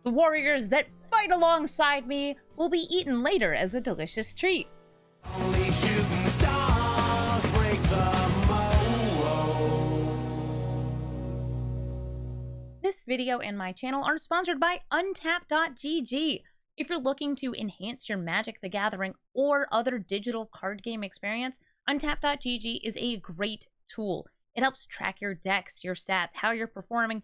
The warriors that fight alongside me will be eaten later as a delicious treat. Only shooting stars break the mold. This video and my channel are sponsored by Untap.gg. If you're looking to enhance your Magic the Gathering or other digital card game experience, Untap.gg is a great tool. It helps track your decks, your stats, how you're performing,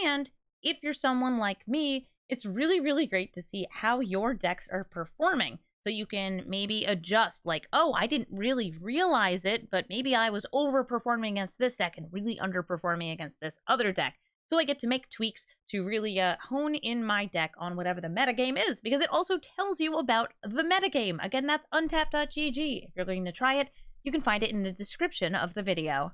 and if you're someone like me, it's really great to see how your decks are performing. So you can maybe adjust, like, oh, I didn't really realize it, but maybe I was overperforming against this deck and really underperforming against this other deck. So I get to make tweaks to really hone in my deck on whatever the metagame is, because it also tells you about the metagame. Again, that's untap.gg. If you're going to try it, you can find it in the description of the video.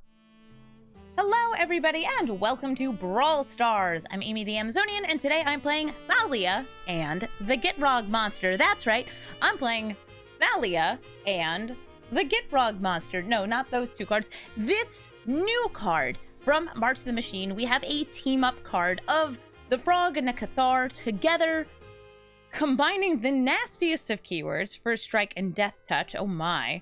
Hello everybody and welcome to Brawl Stars. I'm Amy the Amazonian and today I'm playing Thalia and the Gitrog Monster. That's right, I'm playing Thalia and the Gitrog Monster. No, not those two cards. This new card from March the Machine. We have a team up card of the Frog and the Cathar together, combining the nastiest of keywords, First Strike and Death Touch, oh my,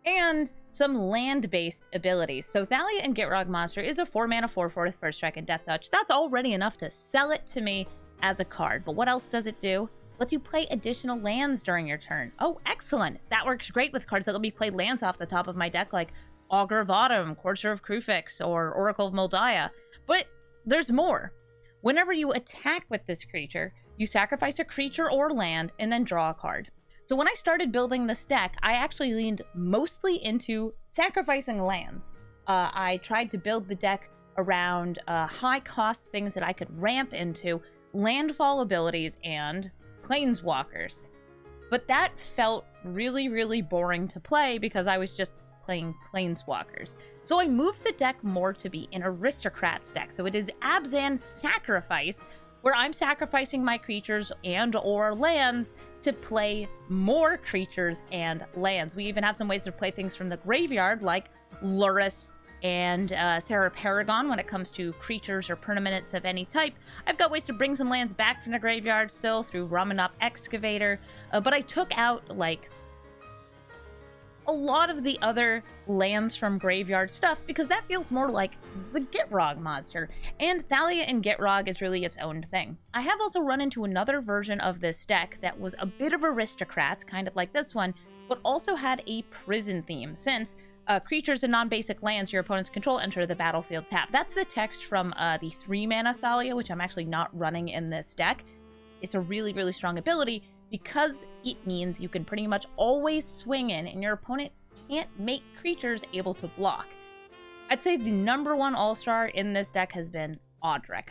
and some land-based abilities. So Thalia and Gitrog Monster is a 4-mana 4/4 First Strike and Death Touch. That's already enough to sell it to me as a card. But what else does it do? Lets you play additional lands during your turn. Oh, excellent. That works great with cards that let me play lands off the top of my deck, like Augur of Autumn, Courser of Kruphix, or Oracle of Mul Daya. But there's more. Whenever you attack with this creature, you sacrifice a creature or land and then draw a card. So when I started building this deck, I actually leaned mostly into sacrificing lands. I tried to build the deck around high-cost things that I could ramp into, landfall abilities, and planeswalkers. But that felt really boring to play because I was just playing planeswalkers. So I moved the deck more to be an aristocrats deck. So it is Abzan Sacrifice, where I'm sacrificing my creatures and or lands to play more creatures and lands. We even have some ways to play things from the graveyard, like Lurrus and Sarah Paragon when it comes to creatures or permanents of any type. I've got ways to bring some lands back from the graveyard still through Ramunap Excavator, but I took out, like, a lot of the other lands from graveyard stuff because that feels more like the Gitrog Monster, and Thalia and Gitrog is really its own thing. I have also run into another version of this deck that was a bit of aristocrats, kind of like this one, but also had a prison theme, since creatures and non-basic lands your opponents control enter the battlefield tap. That's the text from the 3-mana Thalia, which I'm actually not running in this deck. It's a really strong ability, because it means you can pretty much always swing in and your opponent can't make creatures able to block. I'd say the #1 all-star in this deck has been Odric.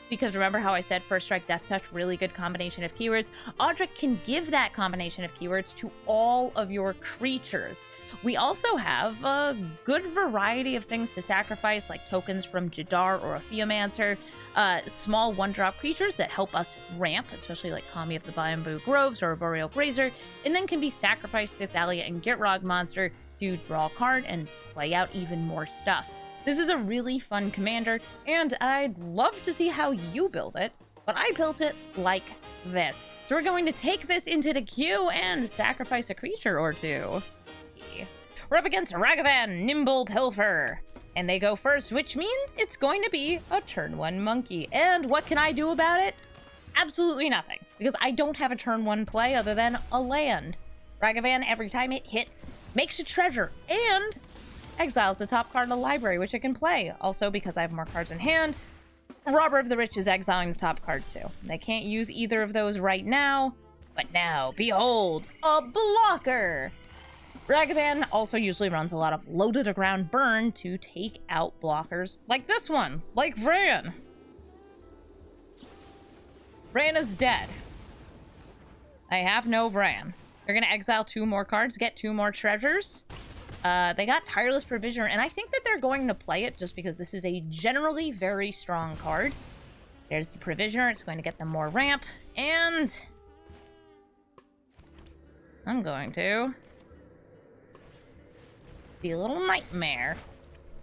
Because remember how I said First Strike, Death Touch, really good combination of keywords? Odric can give that combination of keywords to all of your creatures. We also have a good variety of things to sacrifice, like tokens from Jadar or Ophiomancer, small 1-drop creatures that help us ramp, especially like Kami of the Bamboo Groves or Boreal Grazer, and then can be sacrificed to Thalia and Gitrog Monster to draw a card and play out even more stuff. This is a really fun commander, and I'd love to see how you build it, but I built it like this. So we're going to take this into the queue and sacrifice a creature or two. We're up against Ragavan, Nimble Pilfer, and they go first, which means it's going to be a turn 1 monkey. And what can I do about it? Absolutely nothing, because I don't have a turn 1 play other than a land. Ragavan, every time it hits, makes a treasure, and exiles the top card in the library, which I can play. Also, because I have more cards in hand, Robber of the Rich is exiling the top card too. They can't use either of those right now, but now, behold, a blocker! Ragavan also usually runs a lot of low-to-the-ground burn to take out blockers like this one, like Vran. Vran is dead. I have no Vran. They're gonna exile 2 more cards, get 2 more treasures. They got Tireless Provisioner, and I think that they're going to play it just because this is a generally very strong card. There's the Provisioner, it's going to get them more ramp, and I'm going to be a little nightmare.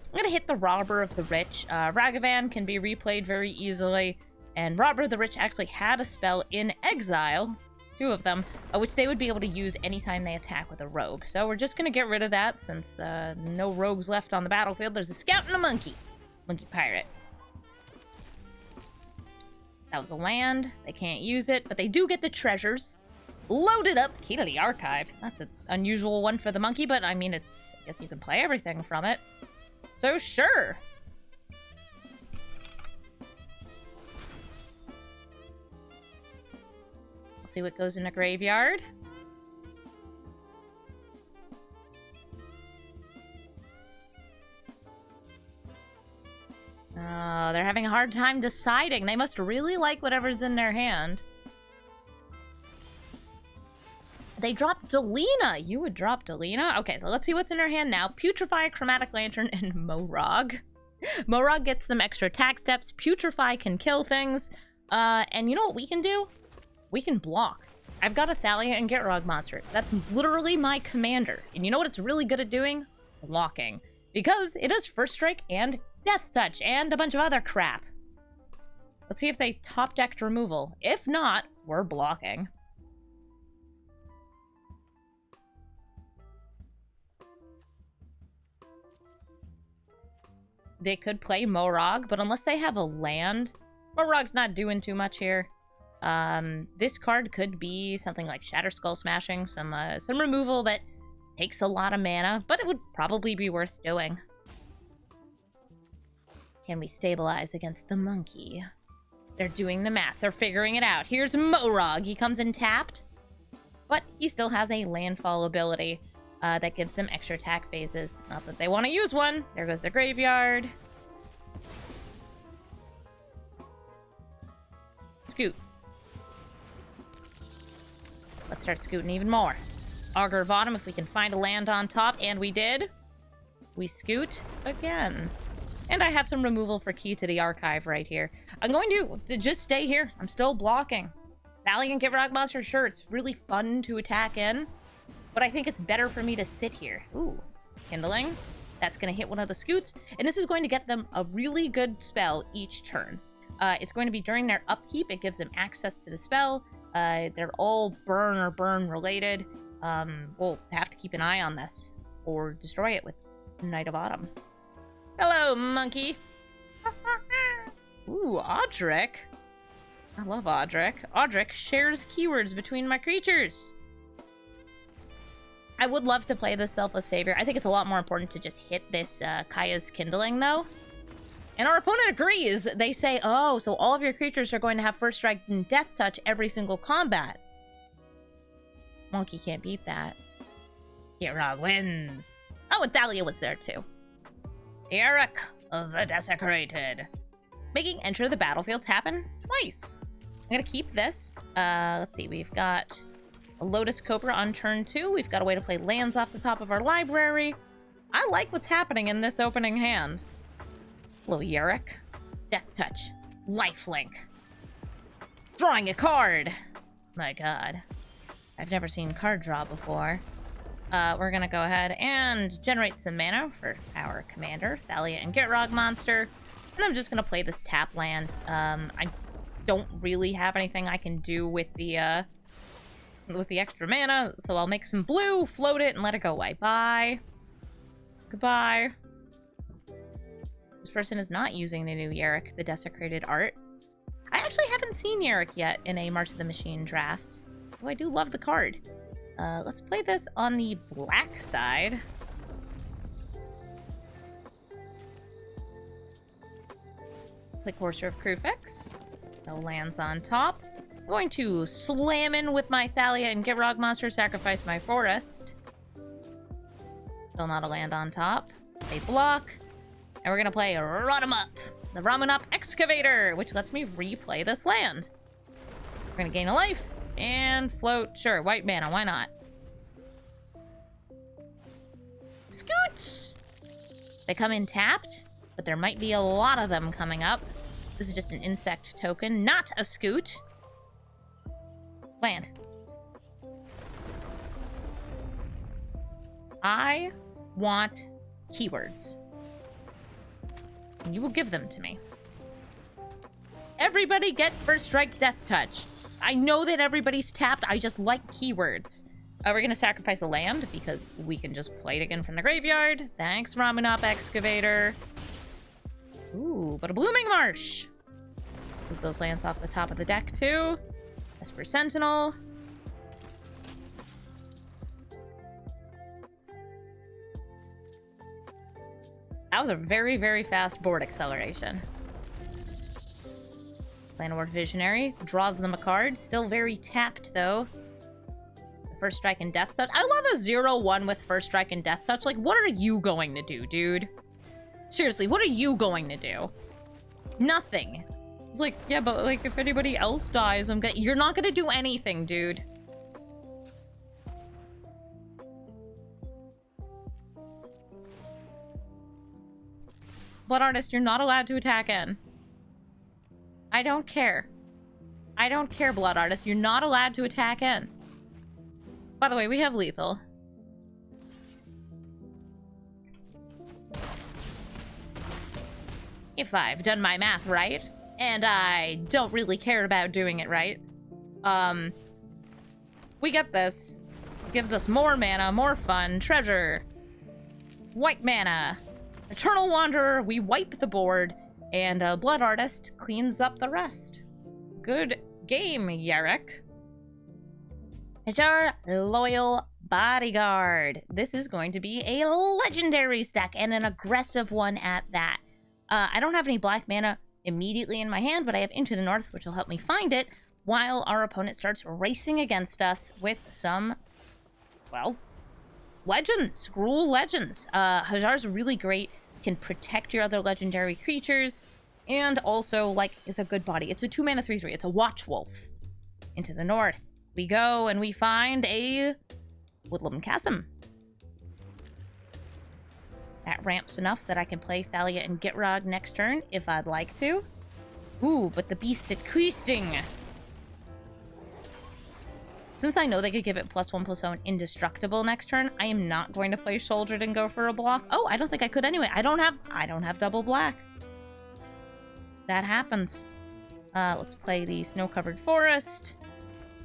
I'm going to hit the Robber of the Rich. Ragavan can be replayed very easily. And Robber the Rich actually had a spell in exile, 2 of them, which they would be able to use anytime they attack with a rogue. So we're just going to get rid of that since no rogues left on the battlefield. There's a scout and a monkey. Monkey pirate. That was a land. They can't use it, but they do get the treasures. Loaded up. Key to the archive. That's an unusual one for the monkey, but I mean, I guess you can play everything from it. So sure. We'll see what goes in a graveyard. Oh, they're having a hard time deciding. They must really like whatever's in their hand. They dropped Delina. You would drop Delina? Okay, so let's see what's in her hand now. Putrefy, Chromatic Lantern, and Morog. Morog gets them extra attack steps. Putrefy can kill things. And you know what we can do? We can block. I've got a Thalia and Gitrog Monster. That's literally my commander. And you know what it's really good at doing? Blocking. Because it does First Strike and Death Touch and a bunch of other crap. Let's see if they top-decked removal. If not, we're blocking. They could play Morog, but unless they have a land, Morog's not doing too much here. This card could be something like Shatter Skull Smashing, some removal that takes a lot of mana, but it would probably be worth doing. Can we stabilize against the monkey? They're doing the math. They're figuring it out. Here's Morog. He comes in tapped, but he still has a landfall ability that gives them extra attack phases. Not that they want to use one. There goes their graveyard. Scute. Let's start scooting even more. Augur of Autumn, if we can find a land on top, and we did. We scoot again. And I have some removal for Key to the Archive right here. I'm going to just stay here. I'm still blocking. Thalia and Gitrog Monster, sure, it's really fun to attack in, but I think it's better for me to sit here. Ooh, Kindling. That's going to hit one of the Scutes, and this is going to get them a really good spell each turn. It's going to be during their upkeep. It gives them access to the spell. They're all burn or burn related. We'll have to keep an eye on this or destroy it with Night of Autumn. Hello, monkey. Ooh, Odric. I love Odric. Odric shares keywords between my creatures. I would love to play this Selfless Savior. I think it's a lot more important to just hit this Kaya's Kindling, though. And our opponent agrees. They say, oh, so all of your creatures are going to have First Strike and Death Touch every single combat. Monkey can't beat that. Gitrog wins. Oh, and Thalia was there, too. Eric of the Desecrated. Making enter the battlefield happen twice. I'm going to keep this. Let's see. We've got a Lotus Cobra on turn 2. We've got a way to play lands off the top of our library. I like what's happening in this opening hand. Hello, Yorick. Death Touch. Lifelink. Drawing a card. My god. I've never seen card draw before. We're gonna go ahead and generate some mana for our commander, Thalia and Gitrog Monster. And I'm just gonna play this tap land. I don't really have anything I can do with the extra mana, so I'll make some blue, float it, and let it go away. Bye. Goodbye. This person is not using the new Yorick, the Desecrated art. I actually haven't seen Yorick yet in a March of the Machine drafts. Oh, I do love the card. Let's play this on the black side. Play Courser of Kruphix. No lands on top. I'm going to slam in with my Thalia and Gitrog Monster, sacrifice my forest. Still not a land on top. They block. And we're going to play Ramunap, the Ramunap Excavator, which lets me replay this land. We're going to gain a life and float. Sure, white mana, why not? Scutes! They come in tapped, but there might be a lot of them coming up. This is just an insect token, not a Scute. Land. I want keywords. And you will give them to me. Everybody get First Strike Death Touch. I know that everybody's tapped. I just like keywords. We're going to sacrifice a land because we can just play it again from the graveyard. Thanks, Ramunap Excavator. Ooh, but a Blooming Marsh. Move those lands off the top of the deck, too. Esper Sentinel. That was a very, very fast board acceleration. Landlord Visionary draws them a card. Still very tapped, though. First Strike and Death Touch. I love a 0-1 with First Strike and Death Touch. Like, what are you going to do, dude? Seriously, what are you going to do? Nothing. It's like, yeah, but, like, if anybody else dies, you're not gonna do anything, dude. Blood Artist, you're not allowed to attack in. I don't care. I don't care, Blood Artist. You're not allowed to attack in. By the way, we have lethal. If I've done my math right, and I don't really care about doing it right, we get this. Gives us more mana, more fun, treasure, white mana, Eternal Wanderer, we wipe the board, and Blood Artist cleans up the rest. Good game, Yarek. Hajar, Loyal Bodyguard. This is going to be a legendary stack, and an aggressive one at that. I don't have any black mana immediately in my hand, but I have Into the North, which will help me find it, while our opponent starts racing against us with some, well, legends, Gruul legends. Hajar's really great, can protect your other legendary creatures, and also, like, is a good body. It's a 2-mana 3/3. It's a Watch Wolf. Into the North we go, and we find a Woodland Chasm. That ramps enough that I can play Thalia and Gitrog next turn, if I'd like to. Ooh, but the Beast at Questing. Since I know they could give it +1/+0 indestructible next turn, I am not going to play Shouldered and go for a block. Oh, I don't think I could anyway. I don't have double black. That happens. Let's play the Snow-Covered Forest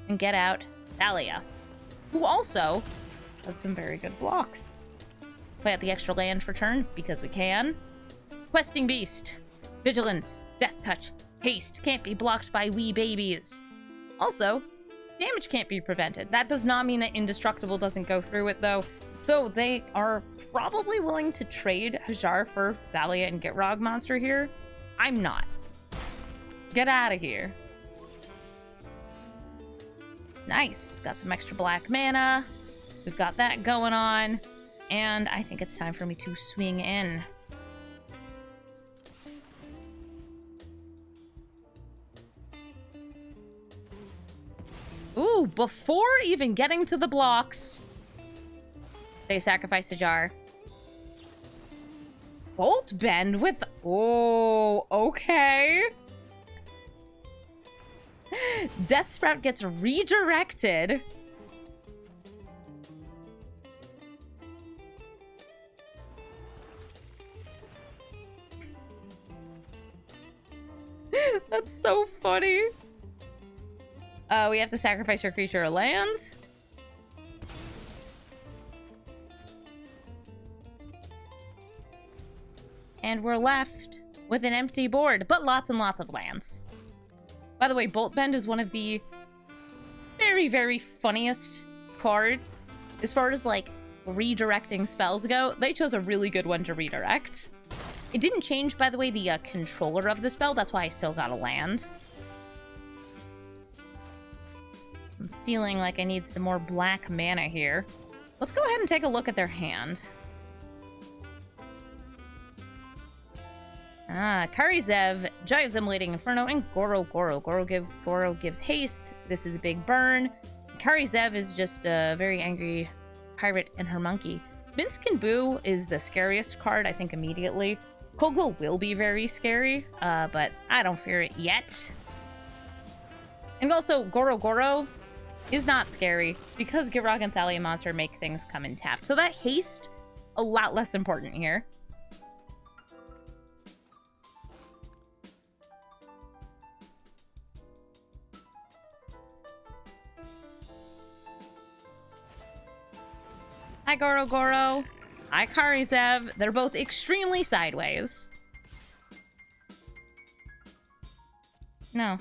and get out Thalia, who also has some very good blocks. Play out the extra land for turn, because we can. Questing Beast. Vigilance. Death Touch. Haste. Can't be blocked by wee babies. Also, damage can't be prevented. That does not mean that Indestructible doesn't go through it, though. So they are probably willing to trade Hajar for Thalia and Gitrog Monster here. I'm not. Get out of here. Nice. Got some extra black mana. We've got that going on. And I think it's time for me to swing in. Ooh, before even getting to the blocks, they sacrifice Hajar. Bolt Bend with... Oh, okay. Deathsprout gets redirected. That's so funny. We have to sacrifice our creature or land. And we're left with an empty board, but lots and lots of lands. By the way, Bolt Bend is one of the very, very funniest cards. As far as, like, redirecting spells go, they chose a really good one to redirect. It didn't change, by the way, the controller of the spell. That's why I still got a land. I'm feeling like I need some more black mana here. Let's go ahead and take a look at their hand. Karizev, Giant Emulating Inferno, and Goro. Goro gives haste. This is a big burn. Karizev is just a very angry pirate and her monkey. Minskin Boo is the scariest card, I think, immediately. Kogel will be very scary, but I don't fear it yet. And also, Goro is not scary because Gitrog and Thalia Monster make things come in tapped. So that haste, a lot less important here. Hi, Goro Goro. Hi, Karizev. They're both extremely sideways. No.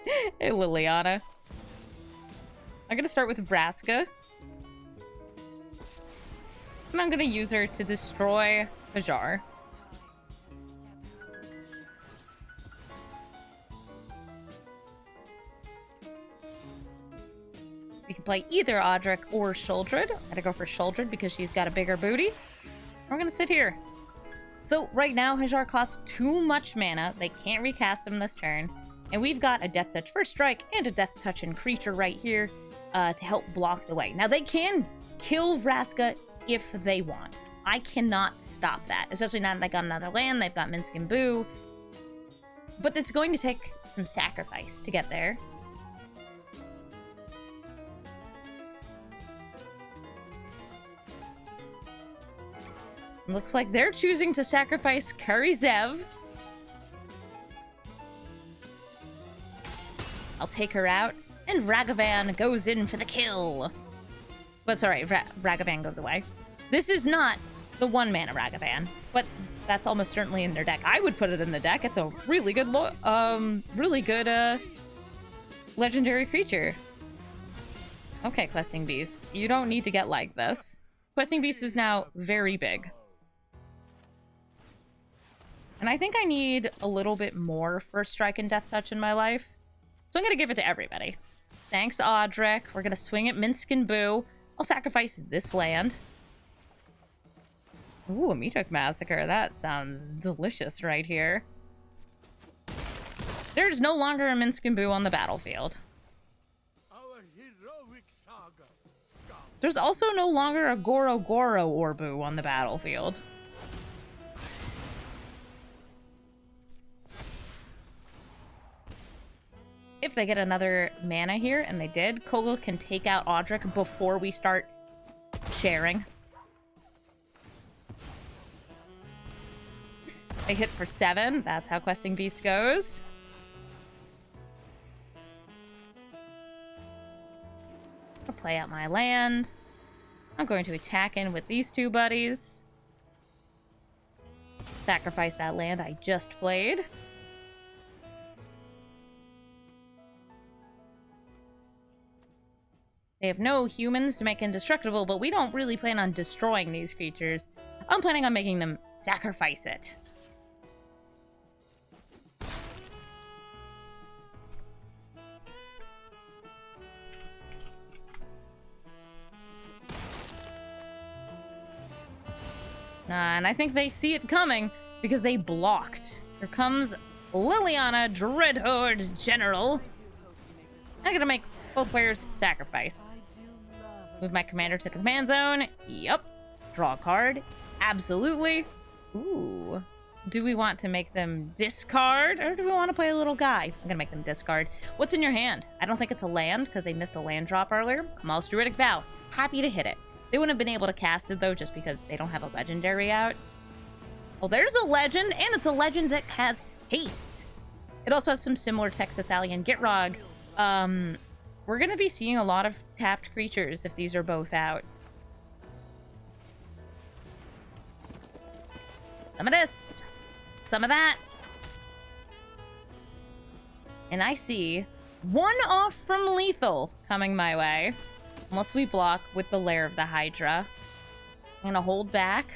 Hey, Liliana. I'm gonna start with Vraska. And I'm gonna use her to destroy Hajar. We can play either Odric or Shuldred. I'm gonna go for Shuldred because she's got a bigger booty. We're gonna sit here. So right now, Hajar costs too much mana. They can't recast him this turn. And we've got a Death Touch First Strike and a Death Touch and Creature right here to help block the way. Now, they can kill Vraska if they want. I cannot stop that, especially now that they got another land. They've got Minsc and Boo. But it's going to take some sacrifice to get there. Looks like they're choosing to sacrifice Karizev. I'll take her out, and Ragavan goes in for the kill. But sorry, Ragavan goes away. This is not the 1-mana Ragavan, but that's almost certainly in their deck. I would put it in the deck. It's a really good, legendary creature. Okay, Questing Beast, you don't need to get like this. Questing Beast is now very big. And I think I need a little bit more First Strike and Death Touch in my life. So I'm going to give it to everybody. Thanks, Odric. We're going to swing at Minsc and Boo. I'll sacrifice this land. Ooh, a Meathook Massacre. That sounds delicious right here. There's no longer a Minsc and Boo on the battlefield. Our heroic saga. There's also no longer a Goro Goro or Boo on the battlefield. If they get another mana here, and they did, Kogel can take out Odric before we start sharing. They hit for 7. That's how Questing Beast goes. I'll play out my land. I'm going to attack in with these two buddies. Sacrifice that land I just played. They have no humans to make indestructible, but we don't really plan on destroying these creatures. I'm planning on making them sacrifice it. And I think they see it coming because they blocked. Here comes Liliana, Dreadhorde General. I'm gonna make both players sacrifice. Move my commander to the command zone. Yup. Draw a card. Absolutely. Ooh. Do we want to make them discard, or do we want to play a little guy? I'm gonna make them discard. What's in your hand? I don't think it's a land, because they missed a land drop earlier. Kamal's Druidic Vow. Happy to hit it. They wouldn't have been able to cast it, though, just because they don't have a legendary out. Oh, there's a legend, and it's a legend that has haste. It also has some similar text to Thalia and Gitrog. We're going to be seeing a lot of tapped creatures if these are both out. Some of this. Some of that. And I see one off from lethal coming my way. Unless we block with the Lair of the Hydra. I'm going to hold back.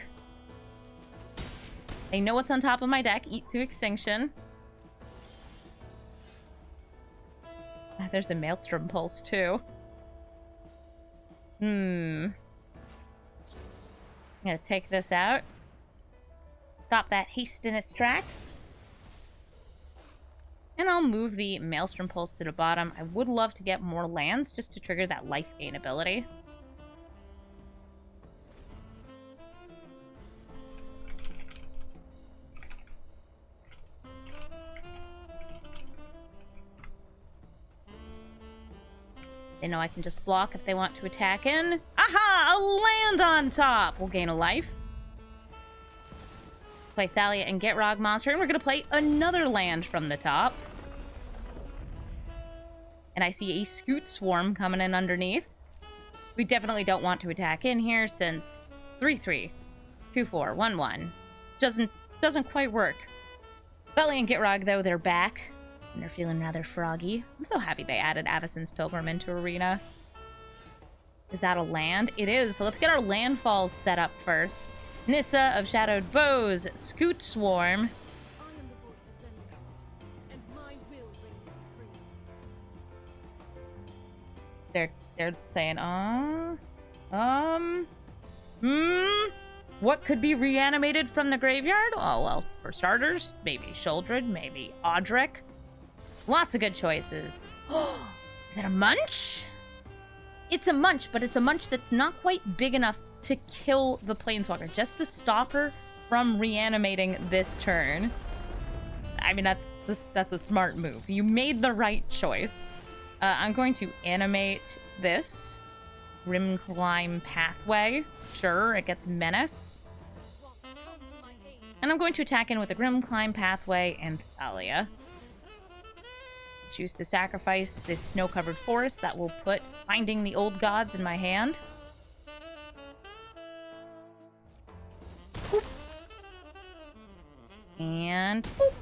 They know what's on top of my deck. Eat to Extinction. There's a Maelstrom Pulse, too. I'm gonna take this out. Stop that haste in its tracks. And I'll move the Maelstrom Pulse to the bottom. I would love to get more lands just to trigger that life gain ability. They know I can just block if they want to attack in. Aha! A land on top! We'll gain a life. Play Thalia and Gitrog Monster, and we're going to play another land from the top. And I see a Scute Swarm coming in underneath. We definitely don't want to attack in here since 3-3, 2-4, 1-1. Doesn't quite work. Thalia and Gitrog, though, they're back. And they're feeling rather froggy. I'm so happy they added Avacyn's Pilgrim into Arena. Is that a land? It is. So let's get our landfalls set up first. Nissa of Shadowed Boughs, Scute Swarm. They're saying, what could be reanimated from the graveyard? Oh, well, for starters, maybe Sheoldred, maybe Odric. Lots of good choices. Is it a munch? It's a munch, but it's a munch that's not quite big enough to kill the Planeswalker, just to stop her from reanimating this turn. I mean, that's a smart move. You made the right choice. I'm going to animate this. Grim Climb Pathway. Sure, it gets Menace. And I'm going to attack in with a Grim Climb Pathway and Thalia. Choose to sacrifice this snow-covered forest that will put Finding the Old Gods in my hand. Boop. And boop.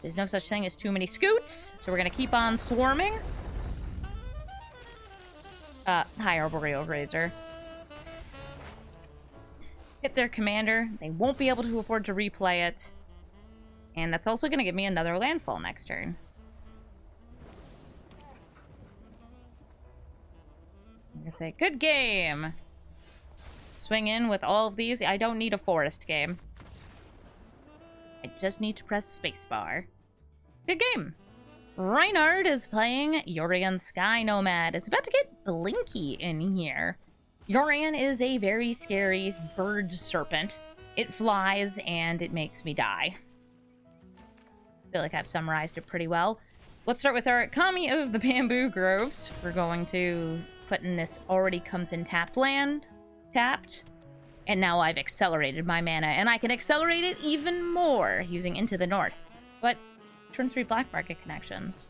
There's no such thing as too many scoots, so we're going to keep on swarming. Hi, Arboreal Razor. Hit their commander. They won't be able to afford to replay it. And that's also going to give me another landfall next turn. I'm going to say, good game. Swing in with all of these. I don't need a forest game. I just need to press spacebar. Good game. Reinhard is playing Yorion Sky Nomad. It's about to get blinky in here. Yorion is a very scary bird serpent. It flies and it makes me die. I feel like I've summarized it pretty well. Let's start with our Kami of the Bamboo Groves. We're going to put in this already comes in tapped land. Tapped. And now I've accelerated my mana, and I can accelerate it even more using Into the North. But turn 3 Black Market connections.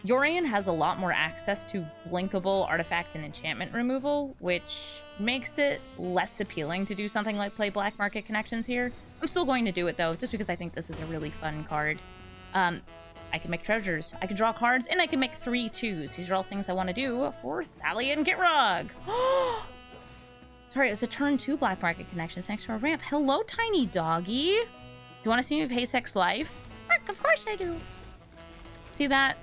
Yorion has a lot more access to blinkable artifact and enchantment removal, which makes it less appealing to do something like play Black Market connections here. I'm still going to do it, though, just because I think this is a really fun card. I can make treasures, I can draw cards, and I can make 3/2s. These are all things I want to do for Thalia and Gitrog. Sorry, it was a turn 2 Black Market connections next to our ramp. Hello, tiny doggy. Do you want to see me pay sex life? Of course I do. See that?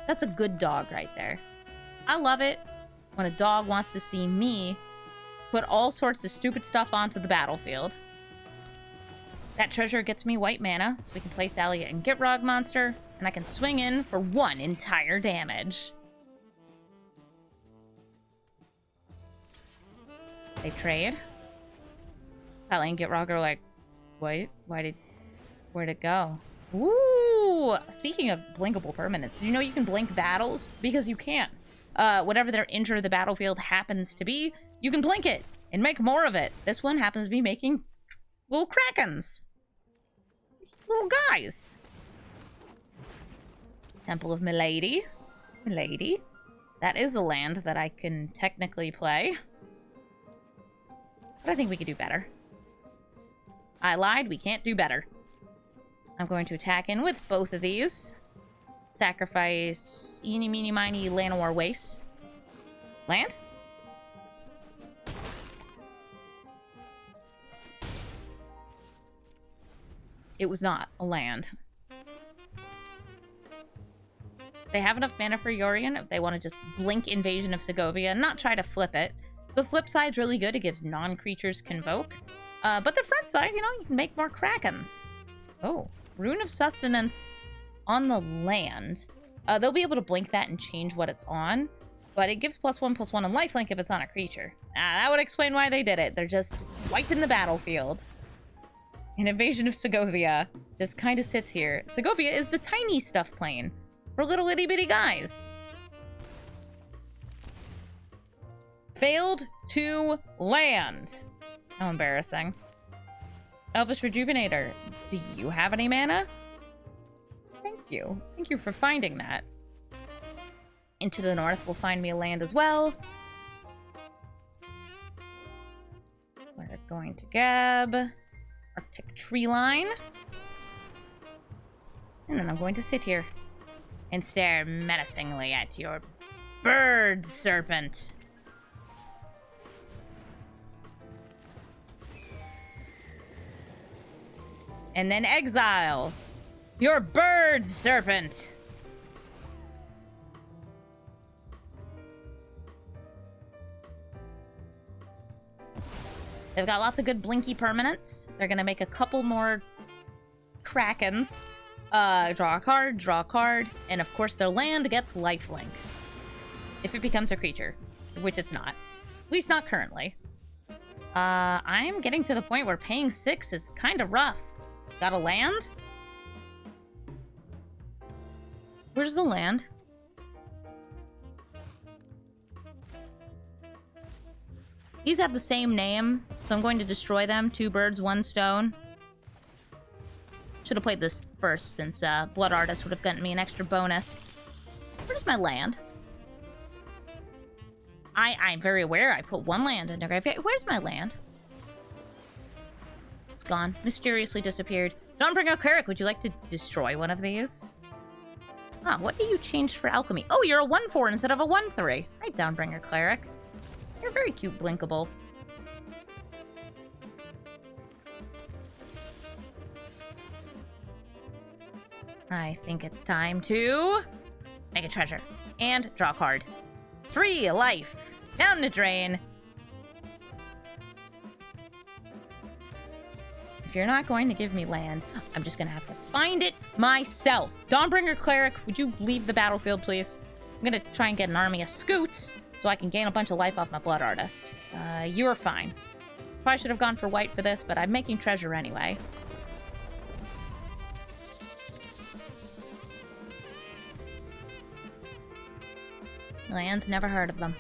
That's a good dog right there. I love it when a dog wants to see me put all sorts of stupid stuff onto the battlefield. That treasure gets me white mana, so we can play Thalia and Gitrog Monster, and I can swing in for 1 entire damage. They trade. Thalia and Gitrog are like, wait, where'd it go? Ooh! Speaking of blinkable permanents, did you know you can blink battles? Because you can. Whatever their enter the battlefield happens to be, you can blink it and make more of it. This one happens to be making little krakens. Little guys. Temple of Milady. Milady. That is a land that I can technically play. But I think we could do better. I lied, we can't do better. I'm going to attack in with both of these. Sacrifice eeny, meeny, miny, Llanowar Waste. Land? It was not a land. They have enough mana for Yorion if they want to just blink Invasion of Segovia and not try to flip it. The flip side's really good. It gives non-creatures Convoke. But the front side, you know, you can make more Krakens. Oh, Rune of Sustenance on the land. They'll be able to blink that and change what it's on. But it gives +1/+1 on lifelink if it's on a creature. That would explain why they did it. They're just wiping the battlefield. An Invasion of Segovia just kind of sits here. Segovia is the tiny stuff plane for little itty bitty guys. Failed to land. How embarrassing. Elvish Rejuvenator, do you have any mana? Thank you. Thank you for finding that. Into the north will find me a land as well. We're going to grab Arctic Tree Line. And then I'm going to sit here and stare menacingly at your bird serpent. And then exile your bird serpent. They've got lots of good blinky permanents. They're gonna make a couple more Krakens. Draw a card, and of course their land gets lifelink. If it becomes a creature, which it's not. At least not currently. I'm getting to the point where paying 6 is kind of rough. Got a land? Where's the land? These have the same name, so I'm going to destroy them. 2 birds, 1 stone. Should have played this first, since Blood Artist would have gotten me an extra bonus. Where's my land? I'm very aware I put 1 land in the graveyard. Where's my land? It's gone. Mysteriously disappeared. Dawnbringer Cleric, would you like to destroy one of these? Huh, what do you change for alchemy? Oh, you're a 1/4 instead of a 1/3. Hi, Dawnbringer Cleric. You're very cute, blinkable. I think it's time to make a treasure and draw a card. 3 life. Down the drain. If you're not going to give me land, I'm just going to have to find it myself. Dawnbringer Cleric, would you leave the battlefield, please? I'm going to try and get an army of Scutes so I can gain a bunch of life off my Blood Artist. You're fine. Probably should have gone for white for this, but I'm making treasure anyway. Lands, never heard of them.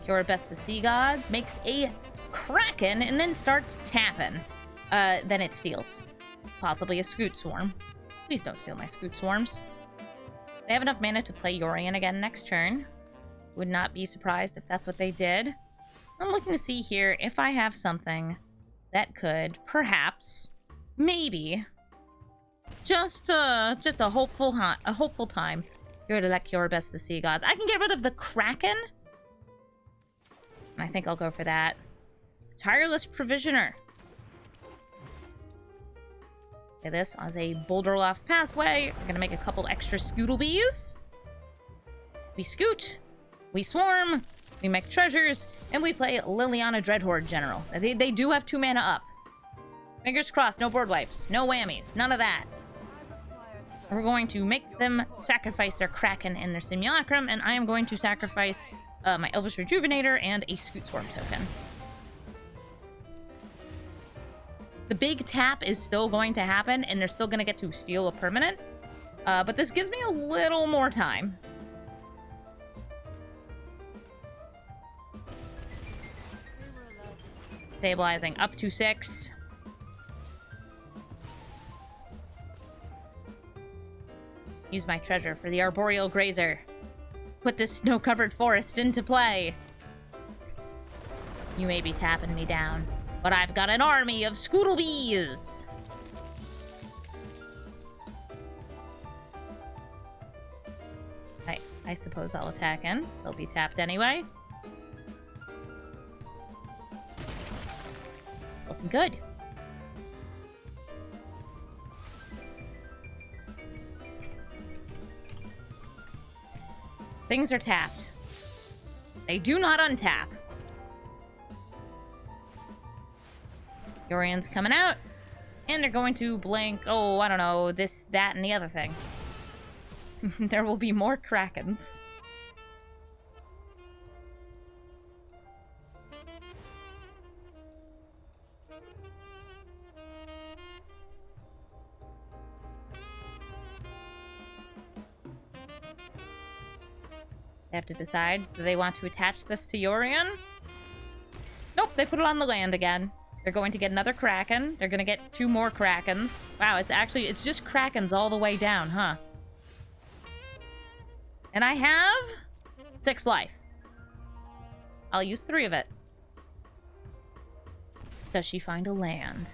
Cure Best the Sea Gods makes a Kraken and then starts tapping. Then it steals. Possibly a Scute Swarm. Please don't steal my Scute Swarms. They have enough mana to play Yorion again next turn. Would not be surprised if that's what they did. I'm looking to see here if I have something that could, perhaps, maybe, just a hopeful time. Here to let Cure Best the Sea Gods. I can get rid of the Kraken. I think I'll go for that. Tireless Provisioner. Play this as a Boulderloft Pathway. We're gonna make a couple extra Scootlebees. We scoot. We swarm. We make treasures. And we play Liliana Dreadhorde General. They do have 2 mana up. Fingers crossed, no board wipes. No whammies. None of that. We're going to make them sacrifice their Kraken and their Simulacrum, and I am going to sacrifice my Elvish Rejuvenator and a Scute Swarm token. The big tap is still going to happen, and they're still going to get to steal a permanent, but this gives me a little more time. Stabilizing up to 6. Use my treasure for the Arboreal Grazer. Put this snow-covered forest into play. You may be tapping me down, but I've got an army of Scootlebees! I suppose I'll attack in. They'll be tapped anyway. Looking good. Things are tapped. They do not untap. Yorion's coming out. And they're going to blink, oh, I don't know, this, that, and the other thing. There will be more Krakens. They have to decide, do they want to attach this to Yorion? Nope, they put it on the land again. They're going to get another Kraken. They're going to get 2 more Krakens. Wow, it's just Krakens all the way down, huh? And I have 6 life. I'll use 3 of it. Does she find a land?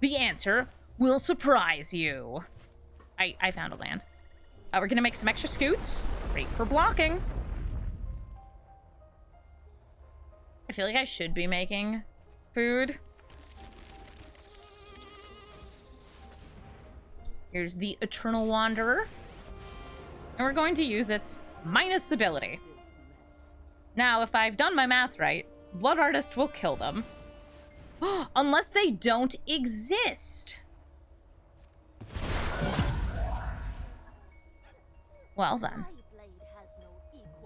The answer will surprise you. I found a land. We're gonna make some extra scoots. Great for blocking. I feel like I should be making food. Here's the Eternal Wanderer. And we're going to use its minus ability. Now, if I've done my math right, Blood Artist will kill them. Unless they don't exist. Well then.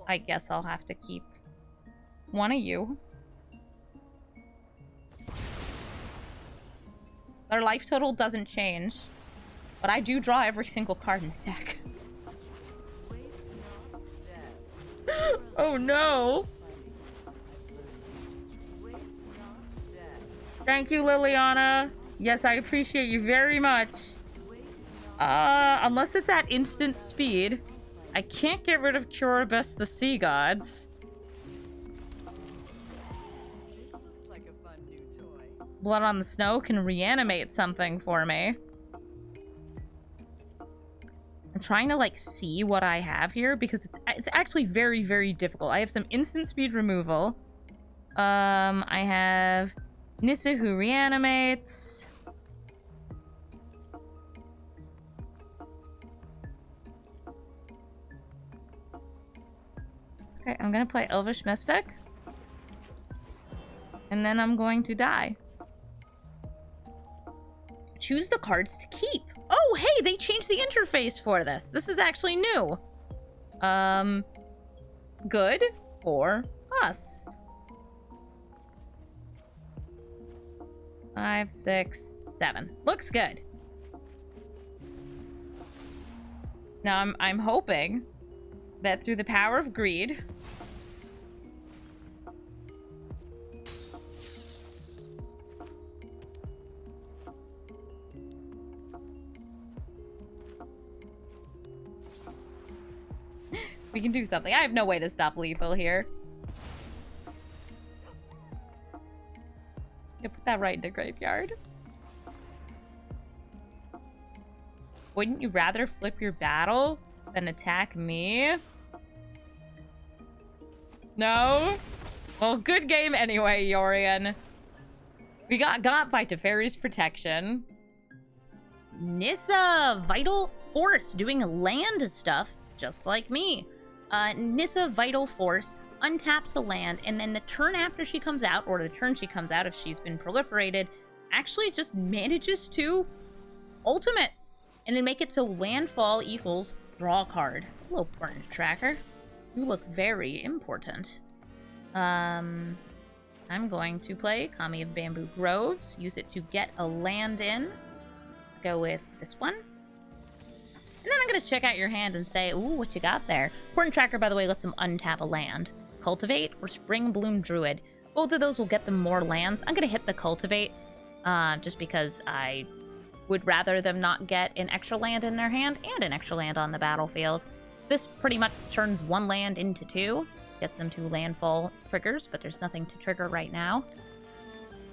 I guess I'll have to keep one of you. Their life total doesn't change. But I do draw every single card in the deck. Oh no! Thank you, Liliana. Yes, I appreciate you very much. Unless it's at instant speed, I can't get rid of Curibus the Sea Gods. Blood on the Snow can reanimate something for me. I'm trying to, like, see what I have here, because it's actually very, very difficult. I have some instant speed removal. I have Nissa who reanimates. Okay, I'm gonna play Elvish Mystic. And then I'm going to die. Choose the cards to keep. Oh, hey, they changed the interface for this. This is actually new. Good for us. 5, 6, 7. Looks good. Now I'm hoping that through the power of greed, we can do something. I have no way to stop lethal here. Yeah, put that right in the graveyard. Wouldn't you rather flip your battle than attack me? No? Well, good game anyway, Yorian. We got by Teferi's protection. Nissa, Vital Force, doing land stuff just like me. Nissa, Vital Force, untaps a land, and then the turn after she comes out, or the turn she comes out if she's been proliferated, actually just manages to ultimate. And then make it so landfall equals draw a card. Hello, Burn Tracker. You look very important. I'm going to play Kami of Bamboo Groves. Use it to get a land in. Let's go with this one. And then I'm going to check out your hand and say, ooh, what you got there. Burn Tracker, by the way, lets them untap a land. Cultivate or Spring Bloom Druid. Both of those will get them more lands. I'm going to hit the Cultivate just because I would rather them not get an extra land in their hand and an extra land on the battlefield. This pretty much turns one land into 2. Gets them 2 landfall triggers, but there's nothing to trigger right now.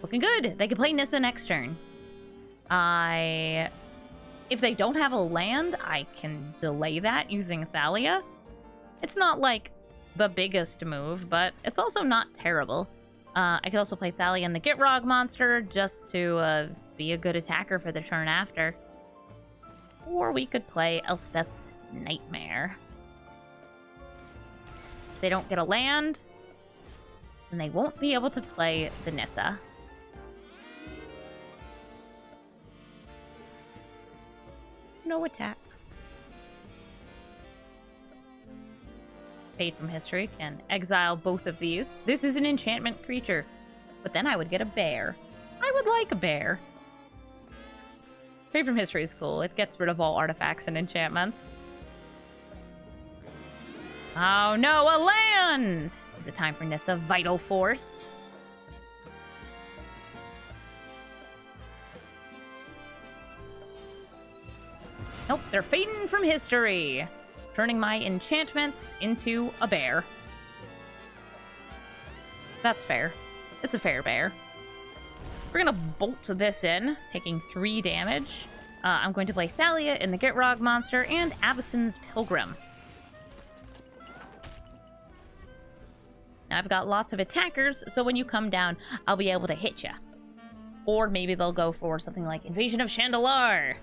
Looking good. They can play Nissa next turn. If they don't have a land, I can delay that using Thalia. It's not like the biggest move, but it's also not terrible. I could also play Thalia and the Gitrog Monster just to be a good attacker for the turn after. Or we could play Elspeth's Nightmare. If they don't get a land, then they won't be able to play the Nissa. No attacks. Fade from History can exile both of these. This is an enchantment creature, but then I would get a bear. I would like a bear. Fade from History is cool. It gets rid of all artifacts and enchantments. Oh no, a land! Is it time for Nissa Vital Force? Nope, they're fading from history. turning my enchantments into a bear. That's fair. It's a fair bear. We're gonna bolt this in, taking 3 damage. I'm going to play Thalia in the Gitrog Monster and Abzan's Pilgrim. Now I've got lots of attackers, so when you come down, I'll be able to hit you. Or maybe they'll go for something like Invasion of Chandelar.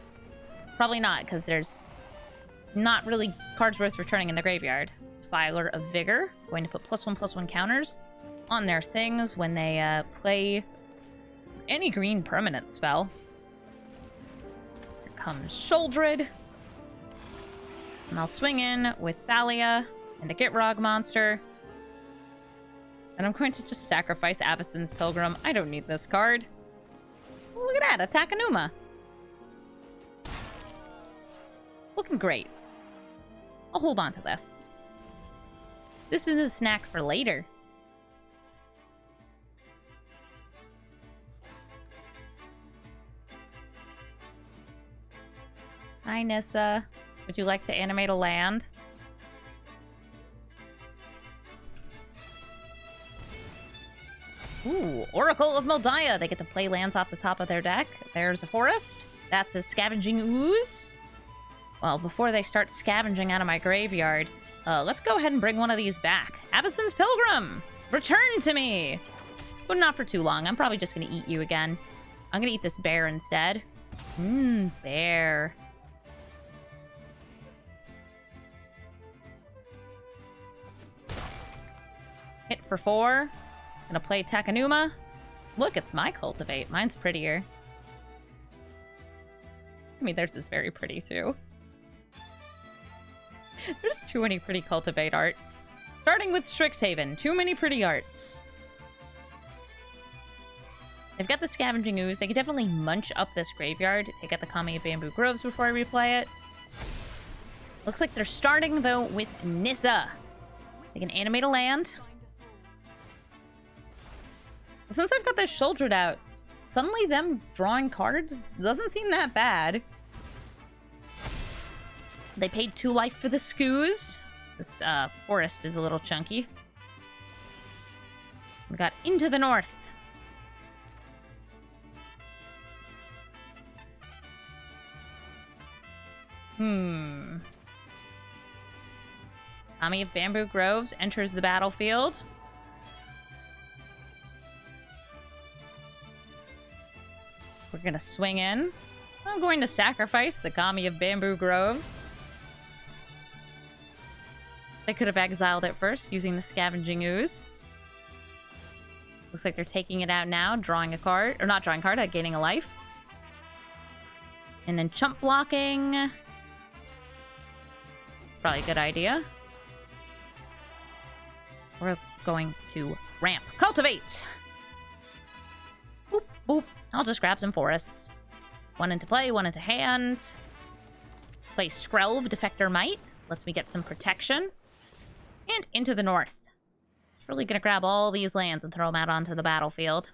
Probably not, because there's not really cards worth returning in the graveyard. Filer of Vigor, going to put +1/+1 counters on their things when they play any green permanent spell. Here comes Sheoldred. And I'll swing in with Thalia and the Gitrog Monster. And I'm going to just sacrifice Abzan's Pilgrim. I don't need this card. Look at that, attack Anuma. Looking great. I'll hold on to this. This is a snack for later. Hi, Nissa. Would you like to animate a land? Ooh, Oracle of Mul Daya. They get to play lands off the top of their deck. There's a forest. That's a Scavenging Ooze. Well, before they start scavenging out of my graveyard, let's go ahead and bring one of these back. Abzan's Pilgrim! Return to me! But not for too long. I'm probably just going to eat you again. I'm going to eat this bear instead. Bear. Hit for 4. Gonna play Takanuma. Look, it's my Cultivate. Mine's prettier. I mean, theirs is very pretty, too. There's too many pretty Cultivate arts. Starting with Strixhaven. Too many pretty arts. They've got the Scavenging Ooze. They could definitely munch up this graveyard to get the Kami of Bamboo Groves before I replay it. Looks like they're starting, though, with Nissa. They can animate a land. Since I've got this Sheoldred out, suddenly them drawing cards doesn't seem that bad. They paid 2 life for the Scoos. This forest is a little chunky. We got Into the North. Kami of Bamboo Groves enters the battlefield. We're gonna swing in. I'm going to sacrifice the Kami of Bamboo Groves. They could have exiled it first using the Scavenging Ooze. Looks like they're taking it out now, drawing a card. Or not drawing a card, gaining a life. And then chump blocking. Probably a good idea. We're going to ramp. Cultivate! Boop, boop. I'll just grab some forests. 1 into play, 1 into hand. Play Skrelv, Defector Might. Lets me get some protection. And Into the North. It's really gonna grab all these lands and throw them out onto the battlefield.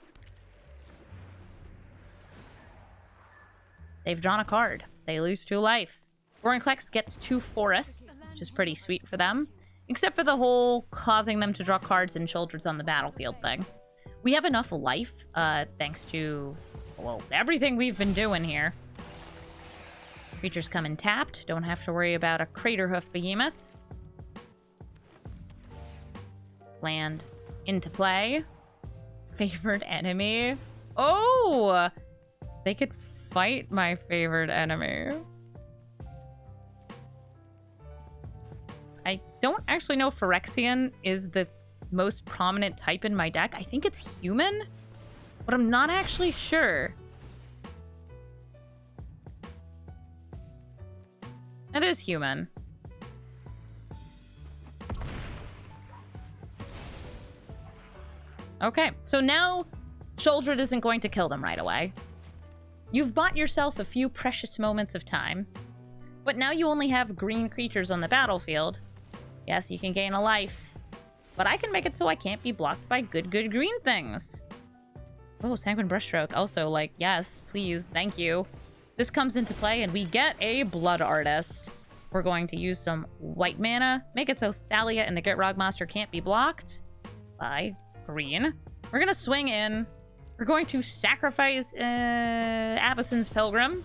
They've drawn a card. They lose 2 life. Vorinclex gets 2 forests, which is pretty sweet for them. Except for the whole causing them to draw cards and Sheoldred's on the battlefield thing. We have enough life, thanks to, well, everything we've been doing here. Creatures come in tapped. Don't have to worry about a Craterhoof Behemoth. Land into play. Favorite enemy. Oh! They could fight my favorite enemy. I don't actually know if Phyrexian is the most prominent type in my deck. I think it's human, but I'm not actually sure. It is human. Okay, so now Sheoldred isn't going to kill them right away. You've bought yourself a few precious moments of time, but now you only have green creatures on the battlefield. Yes, you can gain a life, but I can make it so I can't be blocked by good green things. Oh, Sanguine Brushstroke. Also, like, yes, please, thank you. This comes into play and we get a Blood Artist. We're going to use some white mana, make it so Thalia and the Gitrog Monster can't be blocked by green. We're going to swing in. We're going to sacrifice Abzan's Pilgrim.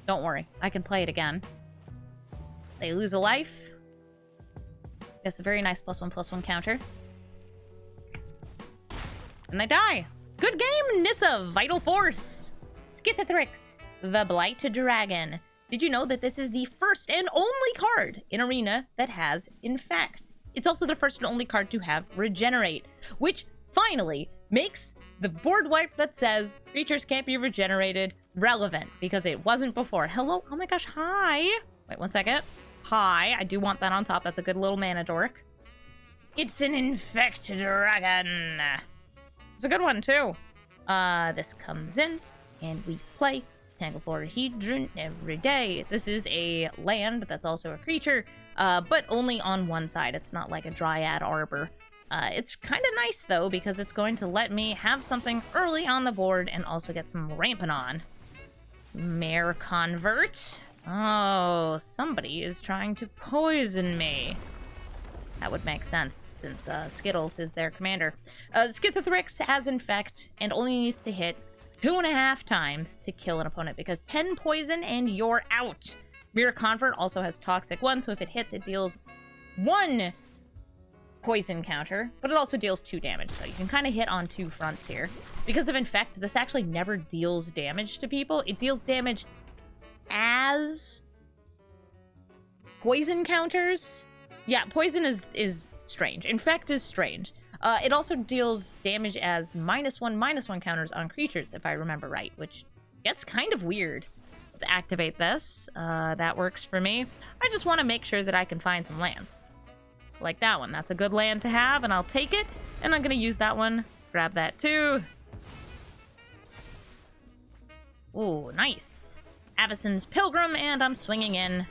Don't worry, I can play it again. They lose a life. It's a very nice +1/+1 counter. And they die. Good game, Nissa, Vital Force. Skithethrix, the Blight Dragon. Did you know that this is the first and only card in Arena that has Infect? It's also the first and only card to have Regenerate, which finally makes the board wipe that says creatures can't be regenerated relevant, because it wasn't before. Hello? Oh my gosh, hi. Wait, 1 second. Hi, I do want that on top. That's a good little mana dork. It's an Infect Dragon. It's a good one, too. This comes in, and we play Tangleflorahedron every day. This is a land that's also a creature, but only on one side. It's not like a Dryad Arbor. It's kind of nice, though, because it's going to let me have something early on the board and also get some ramping on. Mare Convert. Oh, somebody is trying to poison me. That would make sense, since Skittles is their commander. Skithethrix has Infect and only needs to hit 2.5 times to kill an opponent, because 10 poison and you're out. Mirror Convert also has Toxic 1, so if it hits, it deals 1 poison counter, but it also deals 2 damage, so you can kind of hit on 2 fronts here. Because of Infect, this actually never deals damage to people. It deals damage as poison counters. Yeah, poison is strange. Infect is strange. It also deals damage as -1/-1 counters on creatures, if I remember right, which gets kind of weird. Let's activate this. That works for me. I just want to make sure that I can find some lands. Like that one. That's a good land to have, and I'll take it. And I'm going to use that one. Grab that too. Ooh, nice. Abzan's Pilgrim, and I'm swinging in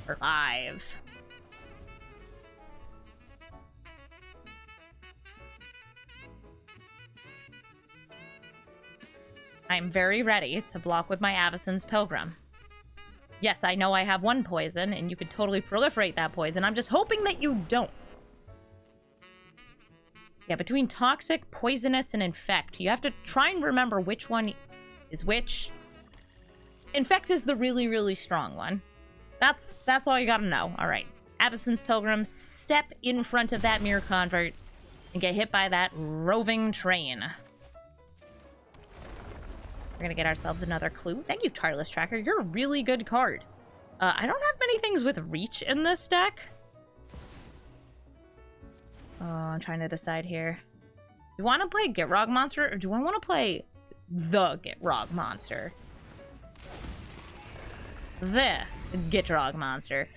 for 5. I'm very ready to block with my Abzan's Pilgrim. Yes, I know I have 1 poison, and you could totally proliferate that poison. I'm just hoping that you don't. Yeah, between Toxic, Poisonous, and Infect, you have to try and remember which one is which. Infect is the really, really strong one. That's all you gotta know. Alright. Abzan's Pilgrim, step in front of that Mirror Convert and get hit by that roving train. We're gonna get ourselves another clue. Thank you, Tireless Tracker. You're a really good card. I don't have many things with reach in this deck. Oh, I'm trying to decide here. Do I want to play Gitrog Monster, or do I want to play the Gitrog Monster? The Gitrog Monster.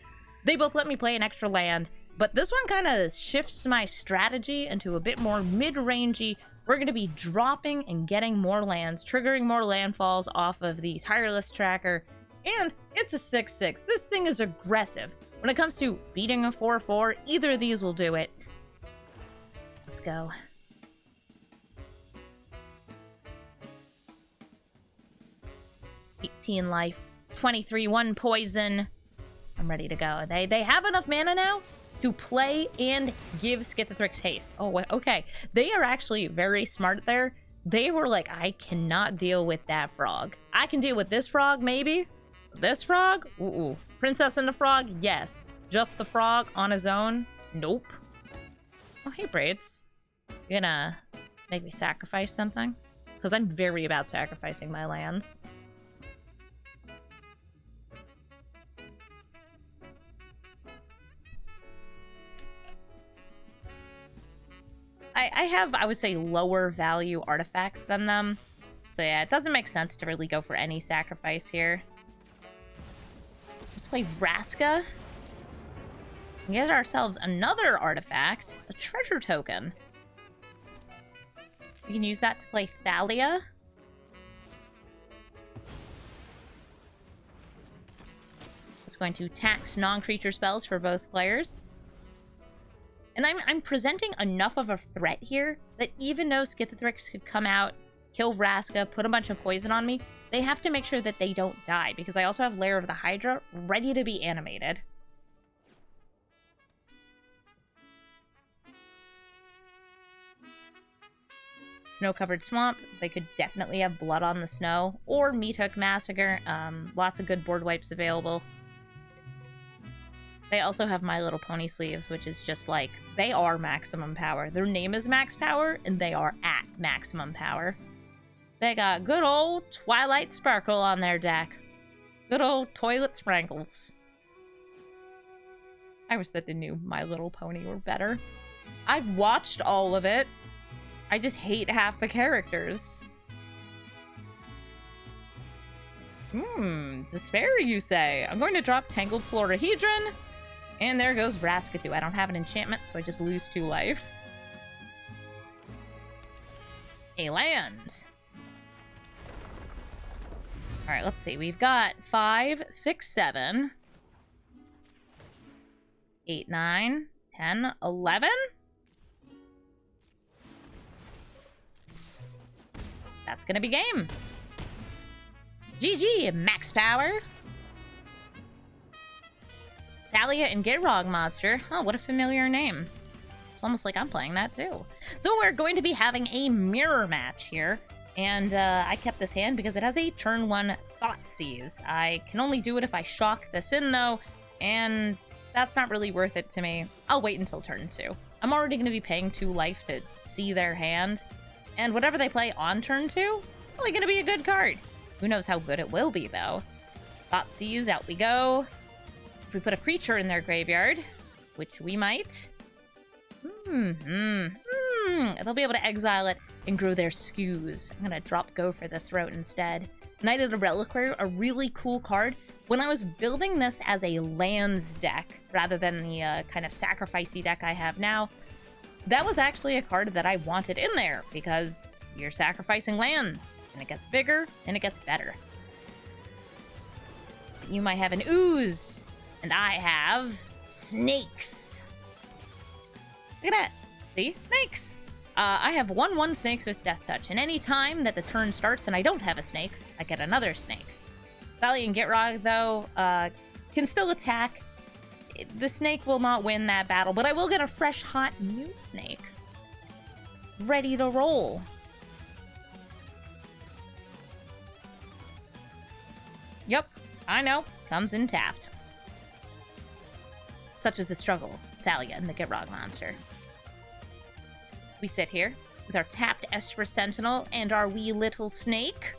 They both let me play an extra land, but this one kind of shifts my strategy into a bit more mid-rangey. We're going to be dropping and getting more lands, triggering more landfalls off of the Tireless Tracker, and it's a 6/6. This thing is aggressive. When it comes to beating a 4/4, either of these will do it. Let's go. $18 life, 23 1 poison. I'm ready to go. They have enough mana now to play and give Skithethrix haste. Oh, okay. They are actually very smart there. They were like, I cannot deal with that frog. I can deal with this frog, maybe. This frog? Ooh. Princess and the Frog? Yes. Just the frog on his own? Nope. Oh, hey, Braids. You gonna make me sacrifice something? Because I'm very about sacrificing my lands. I have, I would say, lower value artifacts than them. So yeah, it doesn't make sense to really go for any sacrifice here. Let's play Vraska. And get ourselves another artifact, a treasure token. We can use that to play Thalia. It's going to tax non-creature spells for both players. And I'm presenting enough of a threat here that even though Skithethrix could come out, kill Vraska, put a bunch of poison on me, they have to make sure that they don't die, because I also have Lair of the Hydra ready to be animated. Snow-covered swamp. They could definitely have Blood on the Snow. Or Meathook Massacre. Lots of good board wipes available. They also have My Little Pony sleeves, which is just like, they are maximum power. Their name is max power, and they are at maximum power. They got good old Twilight Sparkle on their deck. Good old Toilet Sprankles. I wish that the new My Little Pony were better. I've watched all of it. I just hate half the characters. Despair, you say? I'm going to drop Tangled Florahedron. And there goes Raskatu. I don't have an enchantment, so I just lose 2 life. A land. Alright, let's see. We've got 5, 6, 7, 8, 9, 10, 11? That's gonna be game. GG, max power. Thalia and Gitrog Monster. Oh, what a familiar name. It's almost like I'm playing that too. So we're going to be having a mirror match here. And I kept this hand because it has a turn 1 Thoughtseize. I can only do it if I shock this in though, and that's not really worth it to me. I'll wait until turn 2. I'm already going to be paying 2 life to see their hand. And whatever they play on turn 2, probably going to be a good card. Who knows how good it will be, though. Thoughtseize, out we go. If we put a creature in their graveyard, which we might, they'll be able to exile it and grow their skews. I'm going to drop Go for the Throat instead. Knight of the Reliquary, a really cool card. When I was building this as a lands deck, rather than the kind of sacrificey deck I have now, that was actually a card that I wanted in there, because you're sacrificing lands, and it gets bigger, and it gets better. You might have an ooze, and I have snakes. Look at that. See? Snakes! I have 1/1 snakes with Death Touch, and any time that the turn starts and I don't have a snake, I get another snake. Thalia and Gitrog, though, can still attack. The snake will not win that battle, but I will get a fresh, hot, new snake. Ready to roll. Yep, I know. Comes in tapped. Such is the struggle, Thalia and the Gitrog Monster. We sit here with our tapped Esper Sentinel and our wee little snake.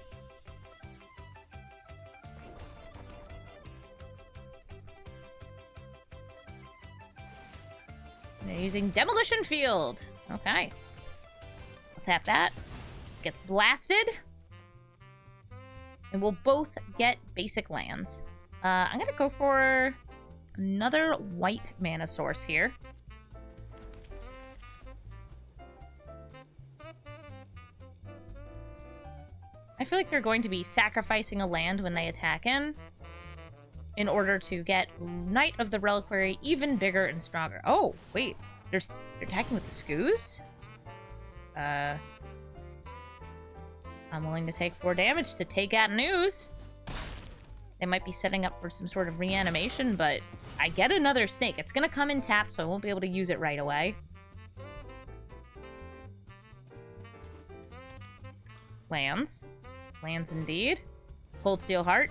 They're using Demolition Field. Okay. I'll tap that. Gets blasted. And we'll both get basic lands. I'm going to go for another white mana source here. I feel like they're going to be sacrificing a land when they attack in order to get Knight of the Reliquary even bigger and stronger. Oh, wait. They're attacking with the Skews? I'm willing to take 4 damage to take out news. They might be setting up for some sort of reanimation, but I get another snake. It's going to come in tapped, so I won't be able to use it right away. Lands. Lands indeed. Cold Steel Heart.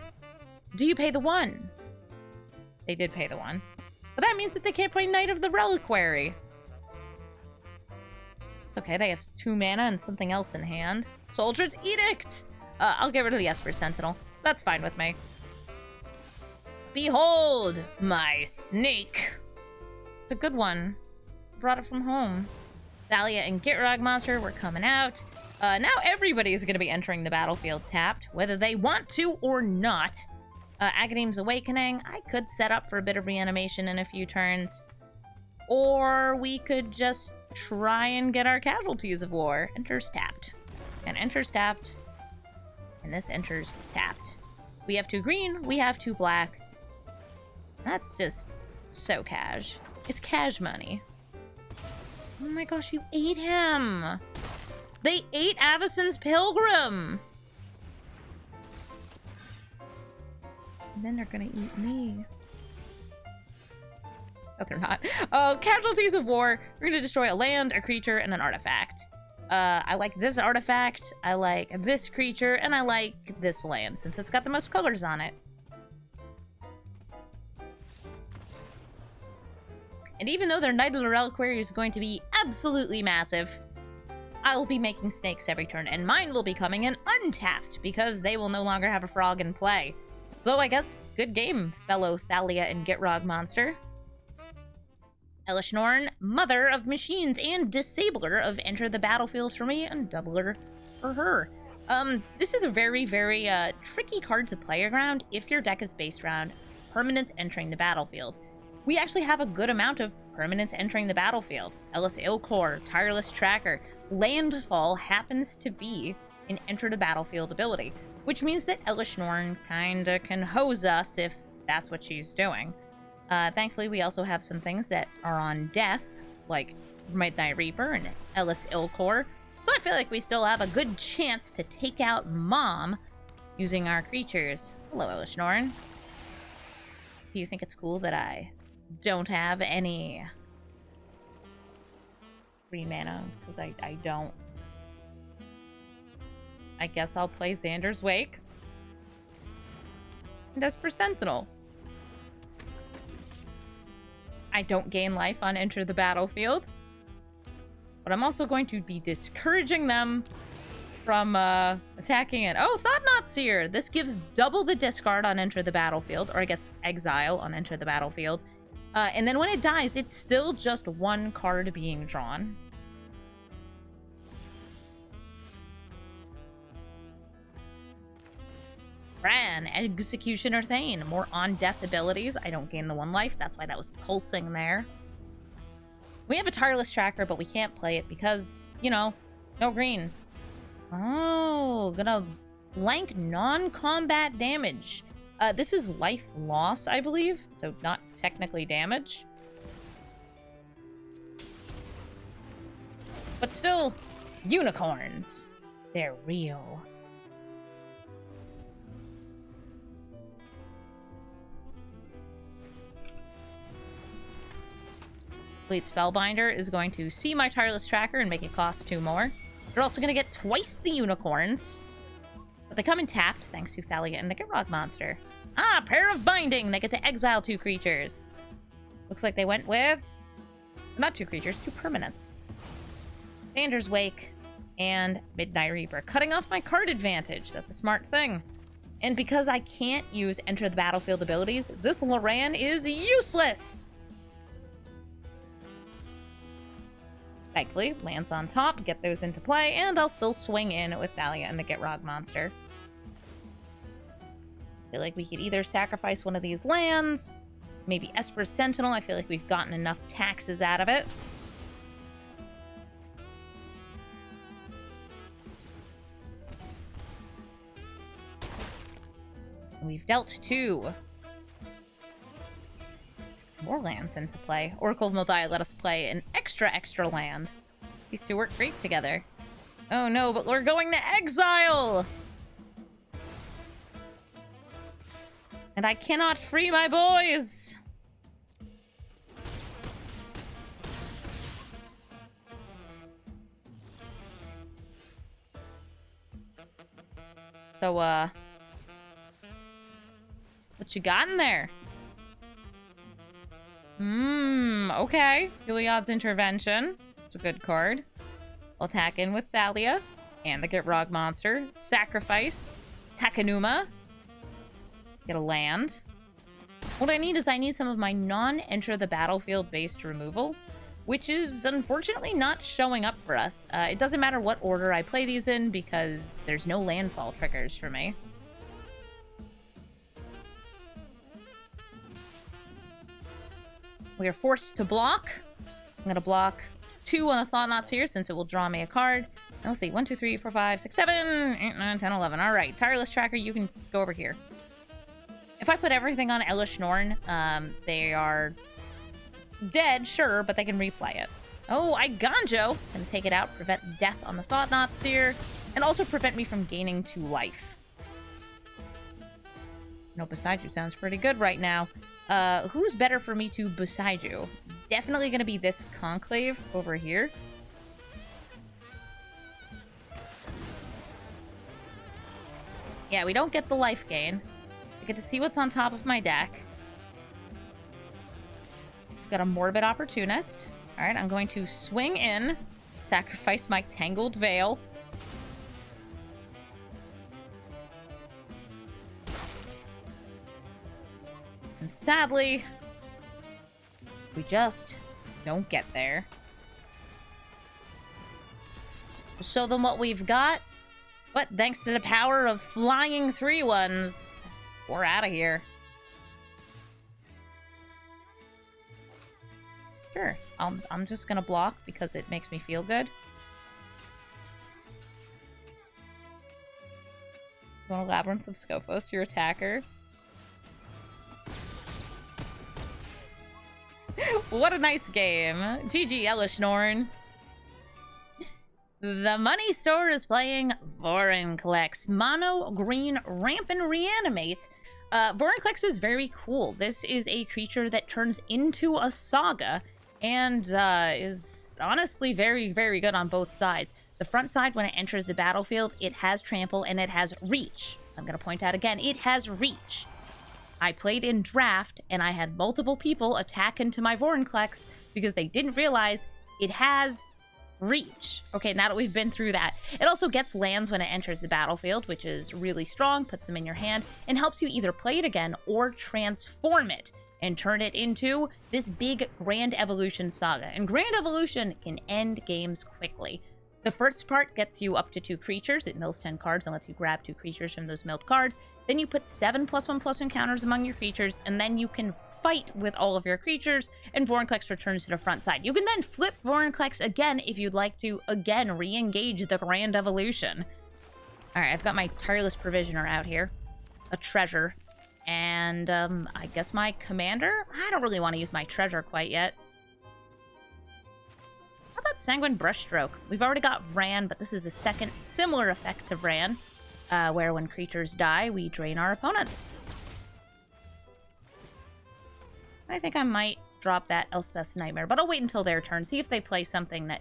Do you pay the 1? They did pay the 1. But that means that they can't play Knight of the Reliquary. It's okay, they have 2 mana and something else in hand. Soldier's Edict! I'll get rid of the Esper Sentinel. That's fine with me. Behold, my snake! It's a good one. Brought it from home. Thalia and Gitrog Monster were coming out. Now everybody is going to be entering the battlefield tapped, whether they want to or not. Agadeem's Awakening, I could set up for a bit of reanimation in a few turns. Or we could just try and get our Casualties of War. Enters tapped. And enters tapped. And this enters tapped. We have 2 green, we have 2 black. That's just so cash. It's cash money. Oh my gosh, you ate him! They ate Avacyn's Pilgrim! And then they're gonna eat me. No, they're not. Casualties of War. We're gonna destroy a land, a creature, and an artifact. I like this artifact, I like this creature, and I like this land, since it's got the most colors on it. And even though their Night of the Reliquary is going to be absolutely massive, I will be making snakes every turn, and mine will be coming in untapped, because they will no longer have a frog in play. So I guess, good game, fellow Thalia and Gitrog Monster. Elishnorn, Mother of Machines and Disabler of Enter the Battlefields for me, and Doubler for her. This is a very, very tricky card to play around if your deck is based around permanents entering the battlefield. We actually have a good amount of permanents entering the battlefield. Ellis Ilkor, Tireless Tracker, Landfall happens to be an Enter the Battlefield ability, which means that Elishnorn kinda can hose us if that's what she's doing. Thankfully, we also have some things that are on death, like Midnight Reaper and Ellis Ilkor, so I feel like we still have a good chance to take out Mom using our creatures. Hello, Elishnorn. Do you think it's cool that I don't have any green mana? Because I don't. I guess I'll play Xander's Wake and Esper Sentinel. I don't gain life on Enter the Battlefield, but I'm also going to be discouraging them from attacking it. Oh, Thought-Knot's here! This gives double the discard on Enter the Battlefield, or I guess exile on Enter the Battlefield. And then when it dies, it's still just one card being drawn. Bran, Executioner Thane, more on-death abilities. I don't gain the 1 life, that's why that was pulsing there. We have a Tireless Tracker, but we can't play it because, you know, no green. Oh, gonna blank non-combat damage. This is life loss, I believe, so not technically damage. But still, unicorns. They're real. Fleet Spellbinder is going to see my Tireless Tracker and make it cost 2 more. They're also going to get twice the unicorns. But they come in tapped, thanks to Thalia and the Gitrog Monster. Ah, Pair of Binding! They get to exile 2 creatures. Looks like they went with... not 2 creatures, 2 permanents. Xander's Wake and Midnight Reaper. Cutting off my card advantage. That's a smart thing. And because I can't use Enter the Battlefield abilities, this Loran is useless! Thankfully, lands on top, get those into play, and I'll still swing in with Thalia and the Gitrog Monster. I feel like we could either sacrifice one of these lands, maybe Esper Sentinel. I feel like we've gotten enough taxes out of it. We've dealt 2 more lands into play. Oracle of Mul Daya let us play an extra land. These 2 work great together. Oh no, but we're going to exile! And I cannot free my boys! So, what you got in there? Okay. Heliod's Intervention. It's a good card. I'll attack in with Thalia and the Gitrog Monster. Sacrifice. Takenuma. Get a land. What I need is I need some of my non-Enter the Battlefield based removal, which is unfortunately not showing up for us. It doesn't matter what order I play these in because there's no landfall triggers for me. We are forced to block. I'm going to block 2 on the Thought-Knots here since it will draw me a card. And let's see, 1, 2, 3, 4, 5, 6, 7, 8, 9, 10, 11. All right, Tireless Tracker, you can go over here. If I put everything on Elishnorn, they are dead, sure, but they can replay it. Oh, I Ganjo. Gonna take it out, prevent death on the Thought-Knots here, and also prevent me from gaining 2 life. No, Beside You sounds pretty good right now. Who's better for me to Beside You? Definitely gonna be this Conclave over here. Yeah, we don't get the life gain. I get to see what's on top of my deck. Got a Morbid Opportunist. Alright, I'm going to swing in, sacrifice my Tangled Veil. And sadly, we just don't get there. We'll show them what we've got, but thanks to the power of flying 3/1s, we're out of here. Sure, I'm just gonna block because it makes me feel good. Want a Labyrinth of Scophos, your attacker. What a nice game. GG, Elishnorn. The Money Store is playing Vorinclex. Mono, green, ramp, and reanimate. Vorinclex is very cool. This is a creature that turns into a saga and is honestly very, very good on both sides. The front side, when it enters the battlefield, it has trample and it has reach. I'm going to point out again, it has reach. I played in draft, and I had multiple people attack into my Vorinclex because they didn't realize it has reach. Okay, now that we've been through that. It also gets lands when it enters the battlefield, which is really strong, puts them in your hand, and helps you either play it again or transform it and turn it into this big Grand Evolution saga. And Grand Evolution can end games quickly. The first part gets you up to 2 creatures. It mills 10 cards and lets you grab 2 creatures from those milled cards. Then you put 7 +1/+1 counters among your creatures, and then you can fight with all of your creatures, and Vorinclex returns to the front side. You can then flip Vorinclex again if you'd like to, again, re-engage the Grand Evolution. Alright, I've got my Tireless Provisioner out here. A treasure. And, I guess my commander? I don't really want to use my treasure quite yet. How about Sanguine Brushstroke? We've already got Vran, but this is a second similar effect to Vran, where when creatures die, we drain our opponents. I think I might drop that Elspeth's Nightmare, but I'll wait until their turn, see if they play something that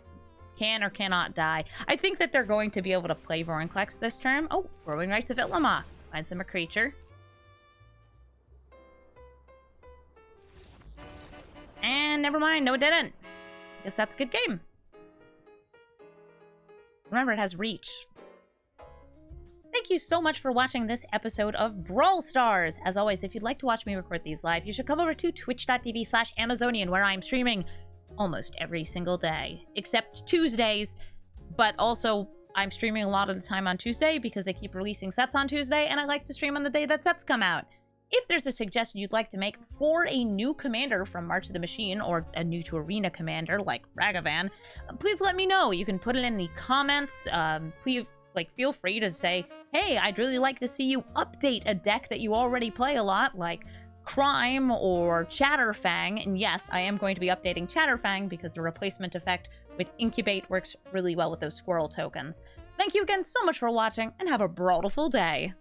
can or cannot die. I think that they're going to be able to play Vorinclex this turn. Oh, Growing Rites of Itlama. Finds them a creature. And never mind, no it didn't. Guess that's a good game. Remember, it has reach. Thank you so much for watching this episode of Brawl Stars. As always, if you'd like to watch me record these live, you should come over to twitch.tv/Amazonian, where I'm streaming almost every single day, except Tuesdays. But also, I'm streaming a lot of the time on Tuesday because they keep releasing sets on Tuesday, and I like to stream on the day that sets come out. If there's a suggestion you'd like to make for a new commander from March of the Machine, or a new to Arena commander like Ragavan, please let me know. You can put it in the comments. Please, feel free to say, hey, I'd really like to see you update a deck that you already play a lot, like Crime or Chatterfang. And yes, I am going to be updating Chatterfang because the replacement effect with Incubate works really well with those squirrel tokens. Thank you again so much for watching, and have a brawlful day.